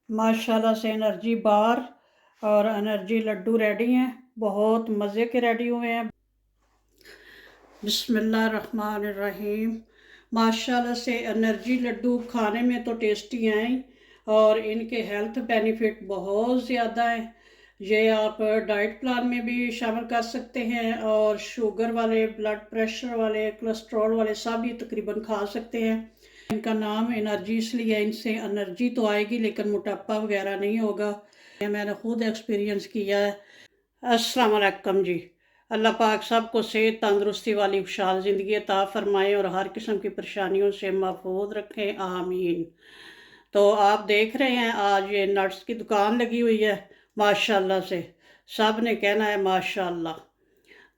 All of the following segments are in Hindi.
माशाल्लाह से एनर्जी बार और एनर्जी लड्डू रेडी हैं, बहुत मज़े के रेडी हुए हैं। बिस्मिल्लाहिर्रहमानिर्रहीम। माशाल्लाह से एनर्जी लड्डू खाने में तो टेस्टी हैं ही, और इनके हेल्थ बेनिफिट बहुत ज़्यादा हैं। ये आप डाइट प्लान में भी शामिल कर सकते हैं, और शुगर वाले, ब्लड प्रेशर वाले, कोलेस्ट्रॉल वाले सब ही तकरीबन खा सकते हैं। इनका नाम एनर्जी इसलिए है, इनसे एनर्जी तो आएगी लेकिन मोटापा वगैरह नहीं होगा। ये मैंने खुद एक्सपीरियंस किया है। अस्सलाम वालेकुम जी। अल्लाह पाक सबको सेहत तंदुरुस्ती वाली खुशहाल ज़िंदगी अता फ़रमाए और हर किस्म की परेशानियों से महफूज रखें, आमीन। तो आप देख रहे हैं आज ये नट्स की दुकान लगी हुई है, माशाल्लाह से सब ने कहना है माशाल्लाह।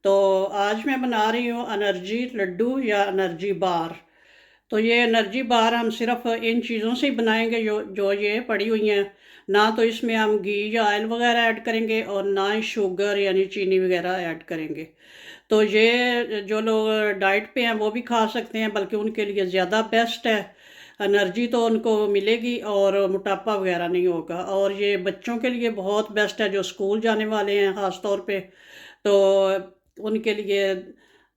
तो आज मैं बना रही हूँ एनर्जी लड्डू या एनर्जी बार। तो ये एनर्जी बार हम सिर्फ इन चीज़ों से ही बनाएंगे जो जो ये पड़ी हुई हैं। ना तो इसमें हम घी या ऑयल वगैरह ऐड करेंगे, और ना ही शुगर यानी चीनी वगैरह ऐड करेंगे। तो ये जो लोग डाइट पे हैं वो भी खा सकते हैं, बल्कि उनके लिए ज़्यादा बेस्ट है। एनर्जी तो उनको मिलेगी और मोटापा वगैरह नहीं होगा। और ये बच्चों के लिए बहुत बेस्ट है जो स्कूल जाने वाले हैं ख़ास तौर पे। तो उनके लिए,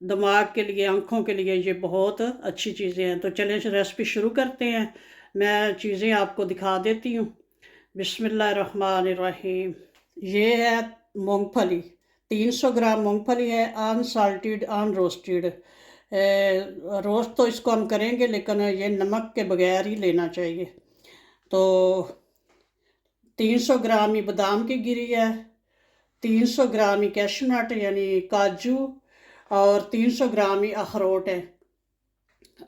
दिमाग के लिए, आँखों के लिए ये बहुत अच्छी चीज़ें हैं। तो चलें रेसिपी शुरू करते हैं। मैं चीज़ें आपको दिखा देती हूँ। बिस्मिल्लाहिर्रहमानिर्रहीम। ये है मूंगफली, 300 ग्राम मूंगफली है, अनसाल्टेड अनरोस्टेड। रोस्ट तो इसको हम करेंगे लेकिन ये नमक के बगैर ही लेना चाहिए। तो 300 ग्राम ही बादाम की गिरी है, 300 ग्राम ही कैशू नट यानी काजू, और 300 ग्राम ही अखरोट है।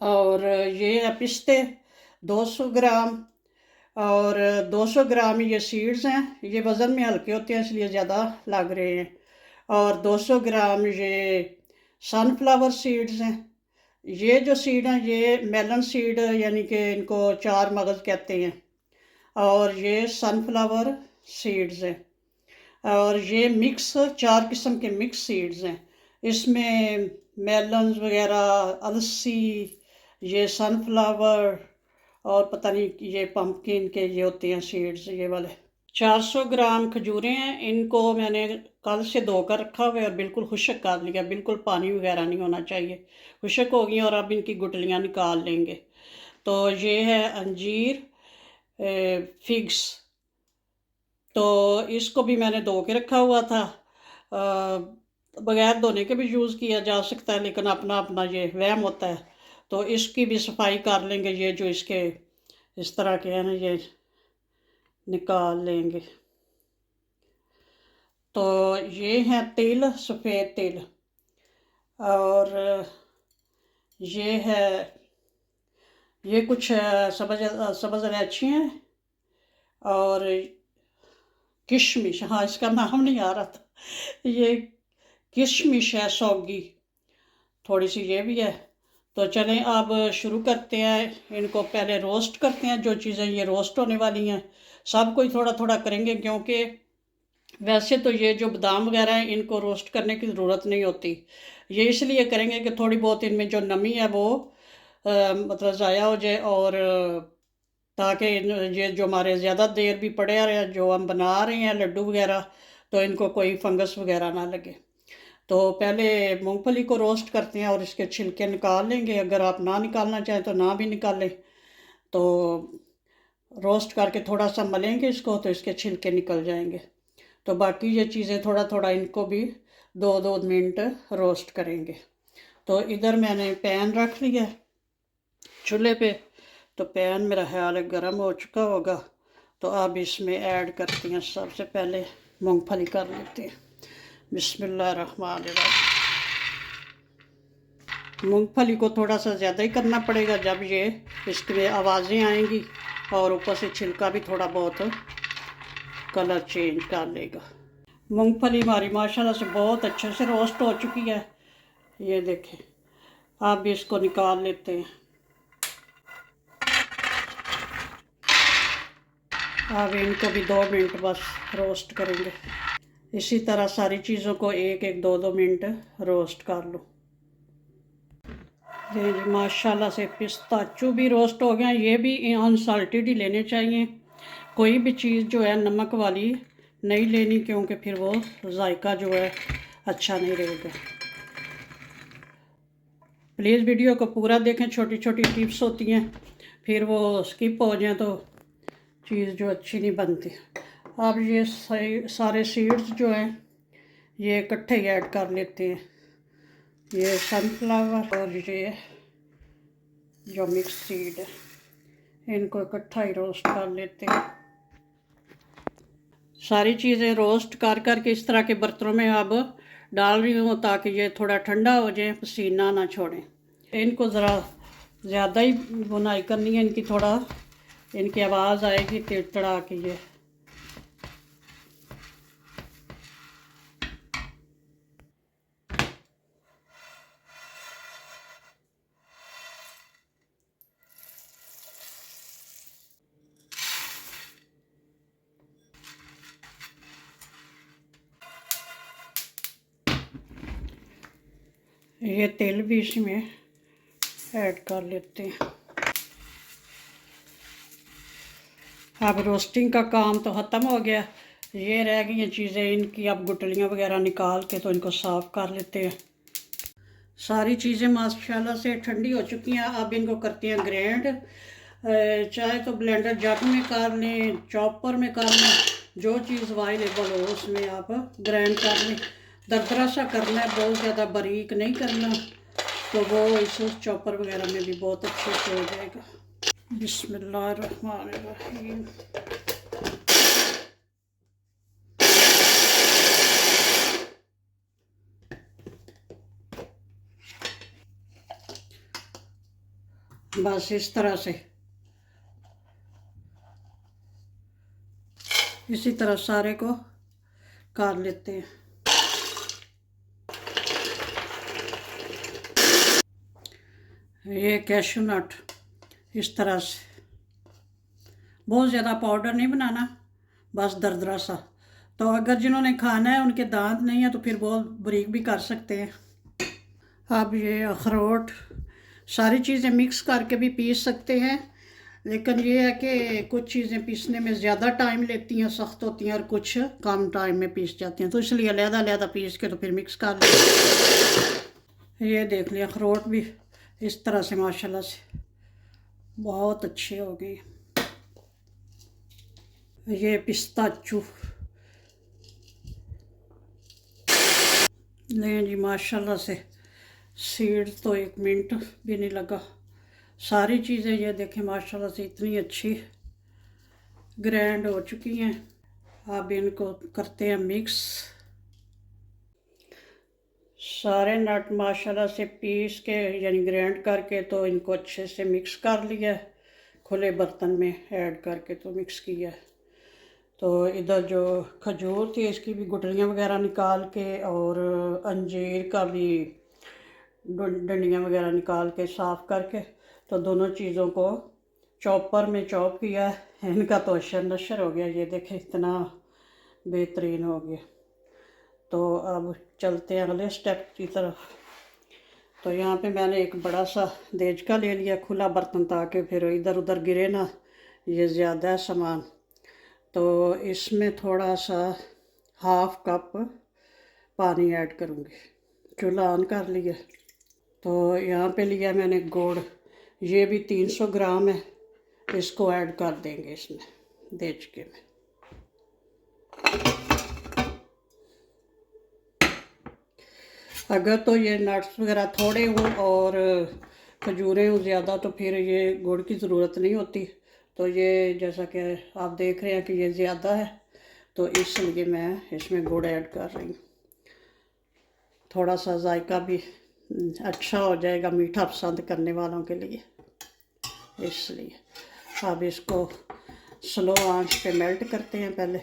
और ये है पिस्ते 200 ग्राम, और 200 ग्राम ये सीड्स हैं। ये वज़न में हल्के होते हैं इसलिए ज़्यादा लग रहे हैं। और 200 ग्राम ये सनफ्लावर सीड्स हैं। ये जो सीड हैं ये मेलन सीड यानी कि इनको चार मगज़ कहते हैं। और ये सनफ्लावर सीड्स हैं। और ये मिक्स, चार किस्म के मिक्स सीड्स हैं। इसमें मेलन्स वगैरह, अलसी, ये सनफ्लावर, और पता नहीं ये पम्पकिन के ये होते हैं सीड्स ये वाले। 400 ग्राम खजूरें हैं। इनको मैंने कल से धोकर रखा हुआ है और बिल्कुल खुश्क कर लिया, बिल्कुल पानी वगैरह नहीं होना चाहिए। खुश्क हो गई और अब इनकी गुठलियाँ निकाल लेंगे। तो ये है अंजीर, फिग्स। तो इसको भी मैंने धो के रखा हुआ था। बगैर धोने के भी यूज़ किया जा सकता है, लेकिन अपना अपना ये वहम होता है। तो इसकी भी सफाई कर लेंगे। ये जो इसके इस तरह के हैं ना, ये निकाल लेंगे। तो ये है तिल, सफ़ेद तिल। और ये है, ये कुछ सब्ज़ इलायची हैं। और किशमिश, हाँ इसका नाम नहीं आ रहा था, ये किशमिश है सौगी, थोड़ी सी ये भी है। तो चलें अब शुरू करते हैं। इनको पहले रोस्ट करते हैं। जो चीज़ें ये रोस्ट होने वाली हैं सब कोई थोड़ा थोड़ा करेंगे, क्योंकि वैसे तो ये जो बादाम वगैरह हैं इनको रोस्ट करने की ज़रूरत नहीं होती। ये इसलिए करेंगे कि थोड़ी बहुत इनमें जो नमी है वो मतलब ज़ाया हो जाए, और ताकि ये जो हमारे ज़्यादा देर भी पड़े रहे जो हम बना रहे हैं लड्डू वगैरह, तो इनको कोई फंगस वगैरह ना लगे। तो पहले मूंगफली को रोस्ट करते हैं और इसके छिलके निकाल लेंगे। अगर आप ना निकालना चाहें तो ना भी निकालें। तो रोस्ट करके थोड़ा सा मलेंगे इसको तो इसके छिलके निकल जाएंगे। तो बाकी ये चीज़ें थोड़ा थोड़ा इनको भी 2-2 मिनट रोस्ट करेंगे। तो इधर मैंने पैन रख लिया चूल्हे पे। तो पैन मेरा ख्याल है गर्म हो चुका होगा। तो अब इसमें ऐड करती हैं, सबसे पहले मूंगफली कर लेते हैं। बिस्मिल्लाहिर्रहमानिर्रहीम। मूंगफली को थोड़ा सा ज़्यादा ही करना पड़ेगा, जब ये इसके आवाज़ें आएंगी और ऊपर से छिलका भी थोड़ा बहुत कलर चेंज कर लेगा। मूंगफली हमारी माशाल्लाह से बहुत अच्छे से रोस्ट हो चुकी है, ये देखें। अब इसको निकाल लेते हैं। अब इनको भी 2 मिनट बस रोस्ट करेंगे। इसी तरह सारी चीज़ों को 1-1, 2-2 मिनट रोस्ट कर लो। ये जी माशाल्लाह से पिस्ताचू भी रोस्ट हो गया। ये भी अनसाल्टेड ही लेने चाहिए, कोई भी चीज़ जो है नमक वाली नहीं लेनी, क्योंकि फिर वो जायका जो है अच्छा नहीं रहेगा। प्लीज़ वीडियो को पूरा देखें, छोटी छोटी टिप्स होती हैं, फिर वो स्किप हो जाए तो चीज़ जो अच्छी नहीं बनती। अब ये सारे सीड्स जो हैं ये इकट्ठे ही ऐड कर लेते हैं। ये सनफ्लावर और ये जो मिक्स सीड है, इनको इकट्ठा ही रोस्ट कर लेते हैं। सारी चीज़ें रोस्ट कर करके इस तरह के बर्तनों में अब डाल रही हूँ, ताकि ये थोड़ा ठंडा हो जाए, पसीना ना छोड़ें। इनको ज़रा ज़्यादा ही बुनाई करनी है, इनकी थोड़ा इनकी आवाज़ आएगी तिड़तड़ा की। ये तेल भी इसमें ऐड कर लेते हैं। अब रोस्टिंग का काम तो ख़त्म हो गया, ये रह गई हैं चीज़ें इनकी। अब गुटलियाँ वगैरह निकाल के तो इनको साफ़ कर लेते हैं। सारी चीज़ें माशाल्लाह से ठंडी हो चुकी हैं। अब इनको करते हैं ग्राइंड। चाहे तो ब्लेंडर जग में कर लें, चॉपर में कर लें, जो चीज़ अवेलेबल हो उसमें आप ग्राइंड कर लें। दरदरा सा करना है, बहुत ज़्यादा बारीक नहीं करना, तो वो इस चॉपर वगैरह में भी बहुत अच्छे से हो जाएगा। बिस्मिल्लाहिर्रहमानिर्रहीम। बस इस तरह से, इसी तरह सारे को कर लेते हैं। ये कैशू नट इस तरह से, बहुत ज़्यादा पाउडर नहीं बनाना, बस दरदरा सा। तो अगर जिन्होंने खाना है उनके दांत नहीं है तो फिर बहुत बारीक भी कर सकते हैं। अब ये अखरोट, सारी चीज़ें मिक्स करके भी पीस सकते हैं, लेकिन ये है कि कुछ चीज़ें पीसने में ज़्यादा टाइम लेती हैं, सख्त होती हैं, और कुछ कम टाइम में पीस जाती हैं, तो इसलिए अलग-अलग पीस के तो फिर मिक्स कर लें। ये देख लिया, अखरोट भी इस तरह से माशाल्लाह से बहुत अच्छे हो गए। ये पिस्ताचू लें जी, माशाल्लाह से सीड तो एक मिनट भी नहीं लगा। सारी चीज़ें ये देखें माशाल्लाह से इतनी अच्छी ग्राइंड हो चुकी हैं। अब इनको करते हैं मिक्स। सारे नट माशाल्लाह से पीस के यानी ग्राइंड करके तो इनको अच्छे से मिक्स कर लिया, खुले बर्तन में ऐड करके तो मिक्स किया। तो इधर जो खजूर थी इसकी भी गुठलियाँ वगैरह निकाल के, और अंजीर का भी डंडियाँ वगैरह निकाल के साफ़ करके, तो दोनों चीज़ों को चॉपर में चॉप किया। इनका तो अशर नशर हो गया, ये देखें इतना बेहतरीन हो गया। तो अब चलते हैं अगले स्टेप की तरफ। तो यहाँ पे मैंने एक बड़ा सा देचका ले लिया, खुला बर्तन, ताकि फिर इधर उधर गिरे ना, ये ज़्यादा है सामान। तो इसमें थोड़ा सा हाफ कप पानी ऐड करूँगी। चूल्हा ऑन कर लिया। तो यहाँ पे लिया मैंने गुड़, ये भी 300 ग्राम है, इसको ऐड कर देंगे इसमें देचके में। अगर तो ये नट्स वगैरह थोड़े हों और खजूरें हों ज़्यादा, तो फिर ये गुड़ की ज़रूरत नहीं होती। तो ये जैसा कि आप देख रहे हैं कि ये ज़्यादा है, तो इसलिए मैं इसमें गुड़ ऐड कर रही हूँ। थोड़ा सा जायका भी अच्छा हो जाएगा मीठा पसंद करने वालों के लिए, इसलिए। अब इसको स्लो आंच पे मेल्ट करते हैं पहले,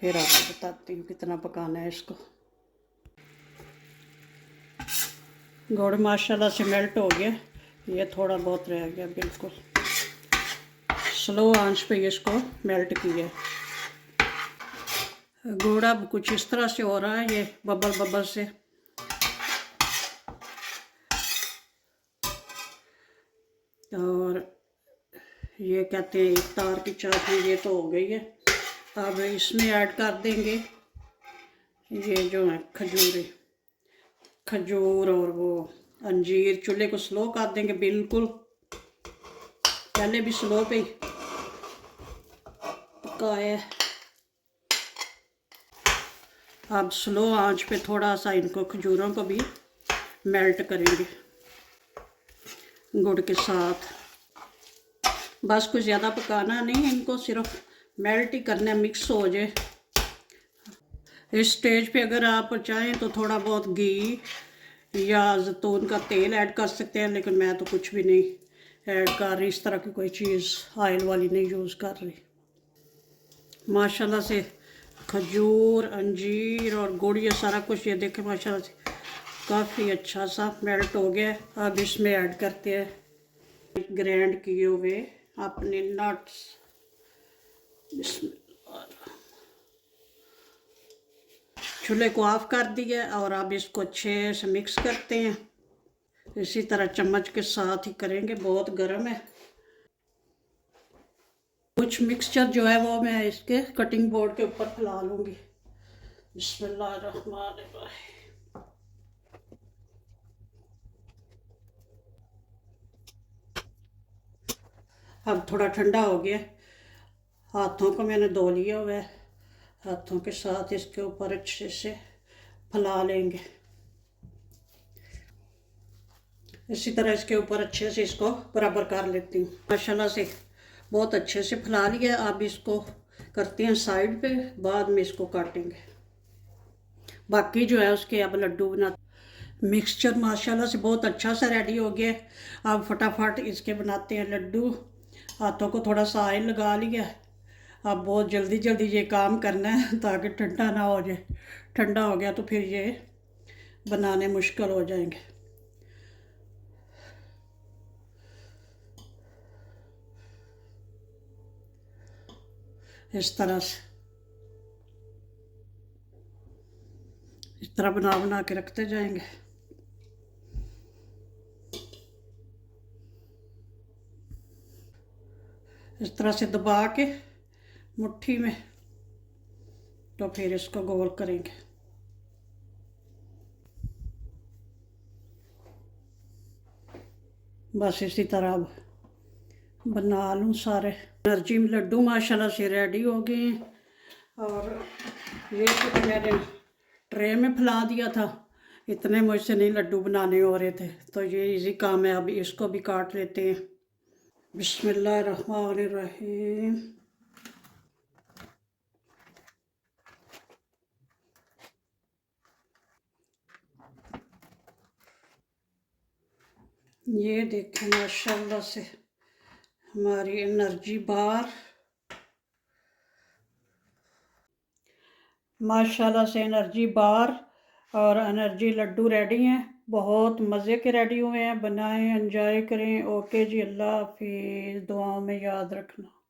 फिर आपको बताती हूँ कितना पकाना है इसको। गुड़ माशाल्लाह से मेल्ट हो गया, ये थोड़ा बहुत रह गया, बिल्कुल स्लो आंच पे इसको मेल्ट किया। गुड़ अब कुछ इस तरह से हो रहा है, ये बबल बबल से। और ये कहते हैं एक तार की चाशनी। ये तो हो गई है। अब इसमें ऐड कर देंगे ये जो है खजूर और वो अंजीर। चूल्हे को स्लो कर देंगे बिल्कुल, पहले भी स्लो पे ही पकाया। अब स्लो आंच पे थोड़ा सा इनको खजूरों को भी मेल्ट करेंगे गुड़ के साथ। बस कुछ ज़्यादा पकाना नहीं, इनको सिर्फ मेल्ट ही करना, मिक्स हो जाए। इस स्टेज पे अगर आप चाहें तो थोड़ा बहुत घी या जैतून का तेल ऐड कर सकते हैं, लेकिन मैं तो कुछ भी नहीं ऐड कर रही, इस तरह की कोई चीज़ ऑयल वाली नहीं यूज़ कर रही। माशाल्लाह से खजूर, अंजीर और गुड़, ये सारा कुछ ये देखें माशाल्लाह से काफ़ी अच्छा सा मेल्ट हो गया। अब इसमें ऐड करते हैं ग्राइंड किए हुए अपने नट्स। चूल्हे को ऑफ कर दिया और अब इसको अच्छे से मिक्स करते हैं। इसी तरह चम्मच के साथ ही करेंगे, बहुत गर्म है। कुछ मिक्सचर जो है वो मैं इसके कटिंग बोर्ड के ऊपर फैला लूँगी। बिस्मिल्लाहिर्रहमानिर्रहीम। अब थोड़ा ठंडा हो गया, हाथों को मैंने धो लिया हुआ है। हाथों के साथ इसके ऊपर अच्छे से फैला लेंगे। इसी तरह इसके ऊपर अच्छे से इसको बराबर कर लेती हूँ। माशाल्लाह से बहुत अच्छे से फैला लिया। अब इसको करते हैं साइड पे, बाद में इसको काटेंगे। बाकी जो है उसके अब लड्डू बना। मिक्सचर माशाल्लाह से बहुत अच्छा सा रेडी हो गया। अब फटाफट इसके बनाते हैं लड्डू। हाथों को थोड़ा सा ऑयल लगा लिया। अब बहुत जल्दी जल्दी ये काम करना है ताकि ठंडा ना हो जाए। ठंडा हो गया तो फिर ये बनाने मुश्किल हो जाएंगे। इस तरह से इस तरह बना बना के रखते जाएंगे। इस तरह से दबा के मुट्ठी में, तो फिर इसको गोल करेंगे। बस इसी तरह अब बना लूँ सारे। एनर्जी लड्डू माशाल्लाह से रेडी हो गए हैं। और ये तो मैंने ट्रे में फैला दिया था, इतने मुझसे नहीं लड्डू बनाने हो रहे थे, तो ये इजी काम है। अब इसको भी काट लेते हैं। बिस्मिल्लाहिर्रहमानिर्रहीम। ये देखें माशाल्लाह से हमारी एनर्जी बार, माशाल्लाह से एनर्जी बार और एनर्जी लड्डू रेडी हैं। बहुत मज़े के रेडी हुए हैं। बनाएं, एंजॉय करें। ओके जी, अल्लाह हाफिज़। दुआओं में याद रखना।